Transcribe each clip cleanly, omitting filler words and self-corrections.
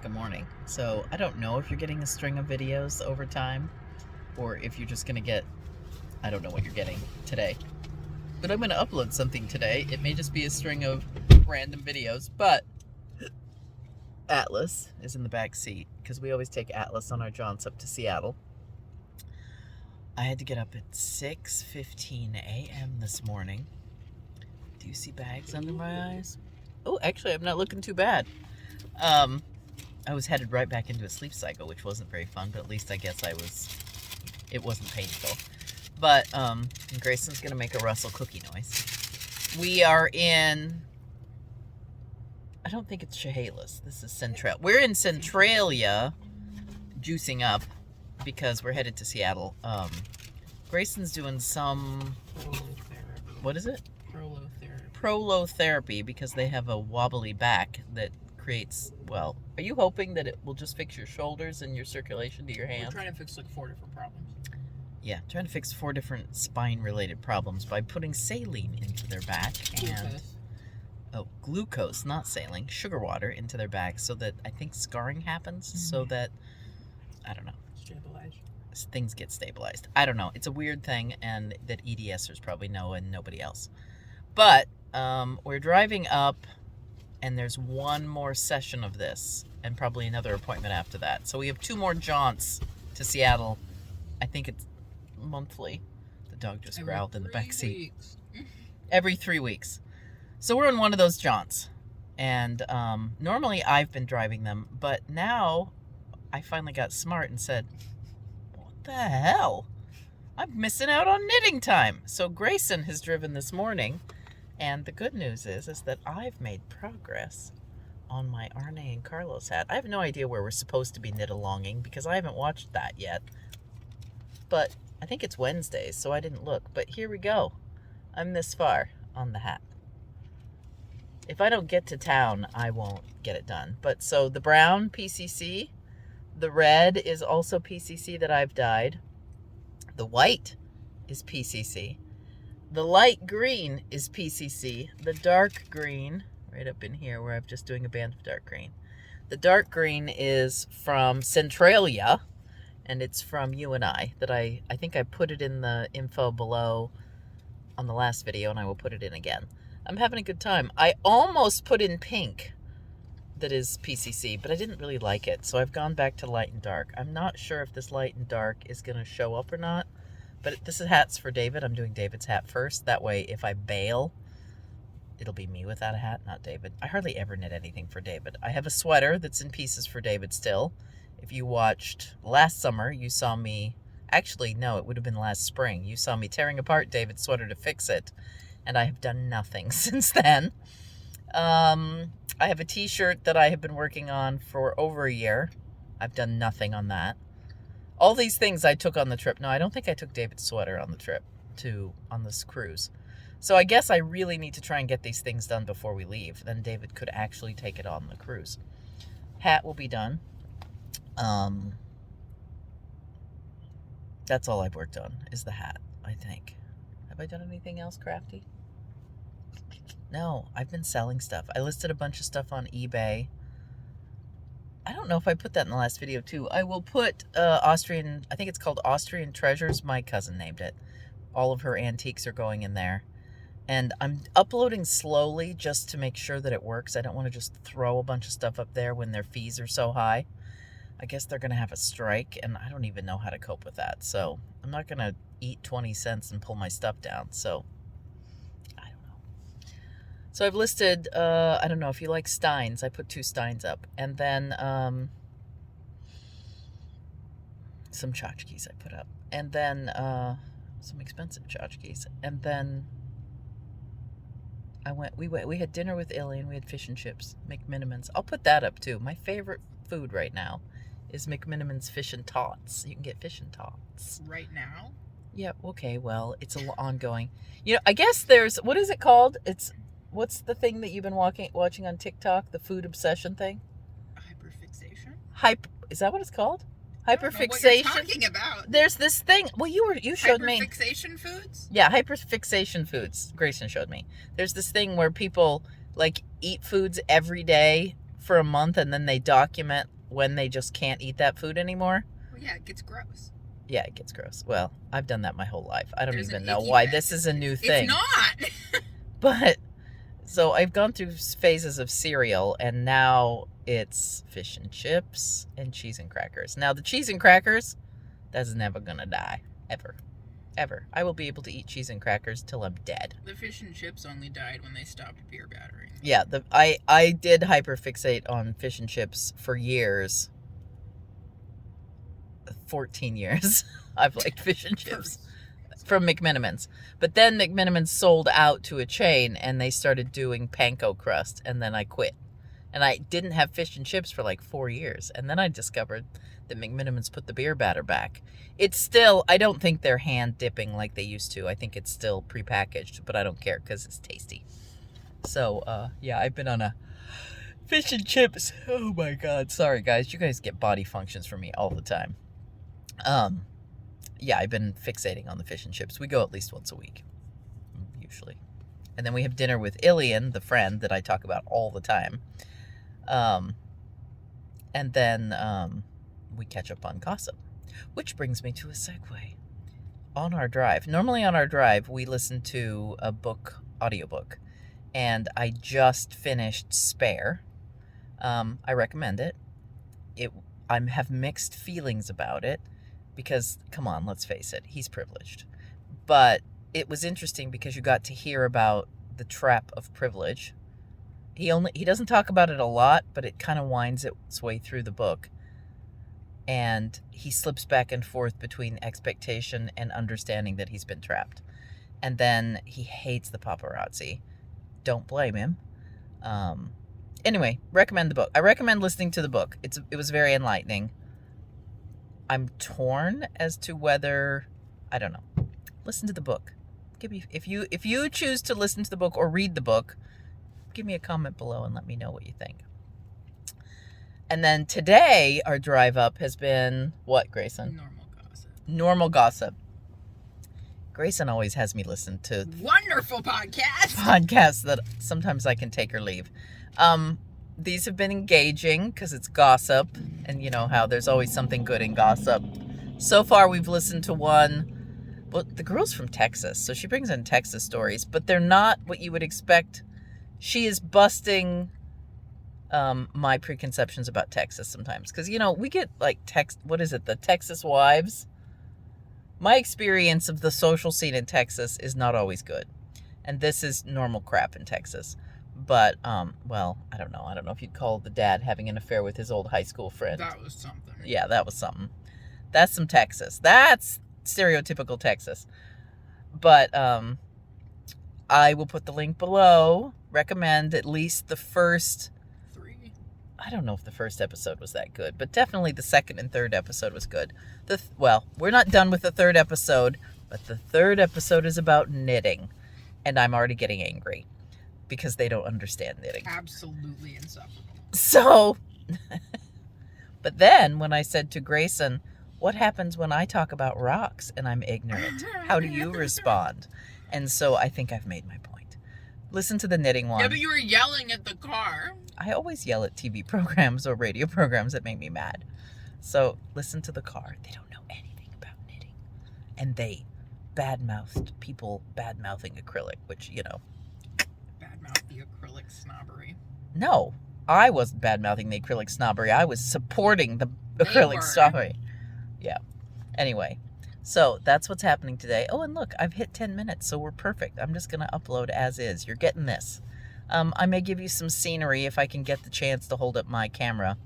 a morning. So I don't know if you're getting a string of videos over time or if you're just going to get, I don't know what you're getting today. But I'm going to upload something today. It may just be a string of random videos, but Atlas is in the back seat because we always take Atlas on our jaunts up to Seattle. I had to get up at 6:15 a.m. this morning. Do you see bags under my eyes? Oh, actually, I'm not looking too bad. I was headed right back into a sleep cycle, which wasn't very fun, but at least I guess it wasn't painful. But Grayson's going to make a Russell cookie noise. We are in, I don't think it's Chehalis. This is Centralia. We're in Centralia, juicing up because we're headed to Seattle. Grayson's doing some, what is it? Prolo Therapy. Prolo Therapy, because they have a wobbly back that creates, well, are you hoping that it will just fix your shoulders and your circulation to your hands? We're trying to fix like 4 different problems. Yeah, trying to fix 4 different spine-related problems by putting saline into their back and glucose, not saline, sugar water into their back, so that I think scarring happens, so that, I don't know, Stabilized. Things get stabilized. I don't know. It's a weird thing, and that EDSers probably know and nobody else. But we're driving up, and there's one more session of this, and probably another appointment after that. So we have 2 more jaunts to Seattle. I think it's monthly. The dog just growled in the back seat. Every 3 weeks. So we're on one of those jaunts. And normally I've been driving them, but now I finally got smart and said, what the hell? I'm missing out on knitting time. So Grayson has driven this morning. And the good news is that I've made progress on my Arne and Carlos hat. I have no idea where we're supposed to be knit-alonging because I haven't watched that yet. But I think it's Wednesdays, so I didn't look. But here we go. I'm this far on the hat. If I don't get to town, I won't get it done. But so the brown, PCC. The red is also PCC that I've dyed. The white is PCC. The light green is PCC. The dark green, right up in here where I'm just doing a band of dark green. The dark green is from Centralia, and it's from you and I. That I think I put it in the info below on the last video, and I will put it in again. I'm having a good time. I almost put in pink that is PCC, but I didn't really like it, so I've gone back to light and dark. I'm not sure if this light and dark is going to show up or not. But this is hats for David. I'm doing David's hat first. That way, if I bail, it'll be me without a hat, not David. I hardly ever knit anything for David. I have a sweater that's in pieces for David still. If you watched last summer, you saw me... Actually, no, it would have been last spring. You saw me tearing apart David's sweater to fix it. And I have done nothing since then. I have a t-shirt that I have been working on for over a year. I've done nothing on that. All these things I took on the trip. No, I don't think I took David's sweater on the trip on this cruise. So I guess I really need to try and get these things done before we leave. Then David could actually take it on the cruise. Hat will be done. That's all I've worked on is the hat, I think. Have I done anything else crafty? No, I've been selling stuff. I listed a bunch of stuff on eBay. I don't know if I put that in the last video too. I will put Austrian, I think it's called Austrian Treasures. My cousin named it. All of her antiques are going in there. And I'm uploading slowly just to make sure that it works. I don't want to just throw a bunch of stuff up there when their fees are so high. I guess they're going to have a strike, and I don't even know how to cope with that. So I'm not going to eat 20 cents and pull my stuff down. So So I've listed, I don't know, if you like steins, I put 2 steins up. And then some tchotchkes I put up. And then some expensive tchotchkes. And then we had dinner with Illy, and we had fish and chips, McMinimans. I'll put that up too. My favorite food right now is McMinimans fish and tots. You can get fish and tots. Right now? Yeah, okay, well, it's ongoing. You know, I guess there's, what is it called? What's the thing that you've been watching on TikTok? The food obsession thing? Hyperfixation? Is that what it's called? Hyperfixation? I don't know what you're talking about. There's this thing. Well, you showed me. Hyperfixation foods? Yeah, hyperfixation foods. Grayson showed me. There's this thing where people like eat foods every day for a month, and then they document when they just can't eat that food anymore. Well, yeah, it gets gross. Yeah, it gets gross. Well, I've done that my whole life. I don't There's even an know icky why fix. this is a new thing. It's not. But, so I've gone through phases of cereal, and now it's fish and chips and cheese and crackers. Now, the cheese and crackers, that's never gonna die. Ever. Ever. I will be able to eat cheese and crackers till I'm dead. The fish and chips only died when they stopped beer battering. Yeah, I did hyperfixate on fish and chips for years. 14 years. I've liked fish and chips from McMenamins. But then McMenamins sold out to a chain, and they started doing panko crust, and then I quit. And I didn't have fish and chips for like 4 years. And then I discovered that McMenamins put the beer batter back. It's still, I don't think they're hand dipping like they used to. I think it's still prepackaged, but I don't care because it's tasty. So, yeah, I've been on a fish and chips. Oh my God. Sorry, guys. You guys get body functions from me all the time. Yeah, I've been fixating on the fish and chips. We go at least once a week, usually. And then we have dinner with Ilian, the friend that I talk about all the time. And then we catch up on gossip, which brings me to a segue. On our drive, normally on our drive, we listen to a audiobook, and I just finished Spare. I recommend it. I have mixed feelings about it because, come on, let's face it, he's privileged. But it was interesting because you got to hear about the trap of privilege. He doesn't talk about it a lot, but it kind of winds its way through the book. And he slips back and forth between expectation and understanding that he's been trapped. And then he hates the paparazzi. Don't blame him. Anyway, recommend the book. I recommend listening to the book. It was very enlightening. I'm torn as to whether, I don't know. Listen to the book. If you choose to listen to the book or read the book, give me a comment below and let me know what you think. And then today, our drive up has been what, Grayson? Normal gossip. Grayson always has me listen to wonderful podcasts that sometimes I can take or leave. These have been engaging because it's gossip, and you know how there's always something good in gossip. So far, we've listened to one. Well, the girl's from Texas, so she brings in Texas stories, but they're not what you would expect. She is busting my preconceptions about Texas sometimes, because you know we get like the Texas wives. My experience of the social scene in Texas is not always good, and this is normal crap in Texas. But well, I don't know if you'd call the dad having an affair with his old high school friend. That was something. Yeah, that was something. That's some Texas. That's stereotypical Texas. But I will put the link below. Recommend at least the first 3. I don't know if the first episode was that good, but definitely the second and third episode was good. Well, we're not done with the third episode, but the third episode is about knitting, and I'm already getting angry because they don't understand knitting. Absolutely insufferable. So, but then when I said to Grayson, what happens when I talk about rocks and I'm ignorant? How do you respond? And so I think I've made my point. Listen to the knitting one. Yeah, but you were yelling at the car. I always yell at TV programs or radio programs that make me mad. So listen to the car. They don't know anything about knitting. And they badmouthed people badmouthing acrylic, which, you know. Badmouth the acrylic snobbery. No, I wasn't badmouthing the acrylic snobbery. I was supporting the acrylic snobbery. Yeah. Anyway, so that's what's happening today. Oh, and look, I've hit 10 minutes, so we're perfect. I'm just going to upload as is. You're getting this. I may give you some scenery if I can get the chance to hold up my camera.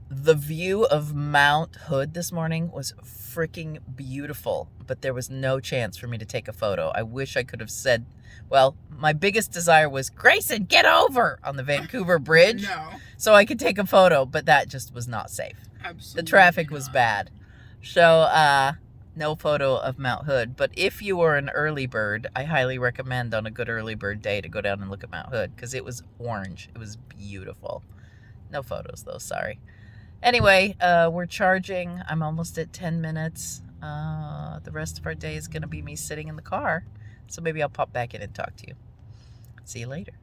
The view of Mount Hood this morning was freaking beautiful, but there was no chance for me to take a photo. I wish I could have said, well, my biggest desire was, Grayson, get over on the Vancouver Bridge. No. So I could take a photo, but that just was not safe. Absolutely the traffic not. was bad. So, no photo of Mount Hood. But if you are an early bird, I highly recommend on a good early bird day to go down and look at Mount Hood because it was orange. It was beautiful. No photos, though. Sorry. Anyway, we're charging. I'm almost at 10 minutes. The rest of our day is going to be me sitting in the car. So maybe I'll pop back in and talk to you. See you later.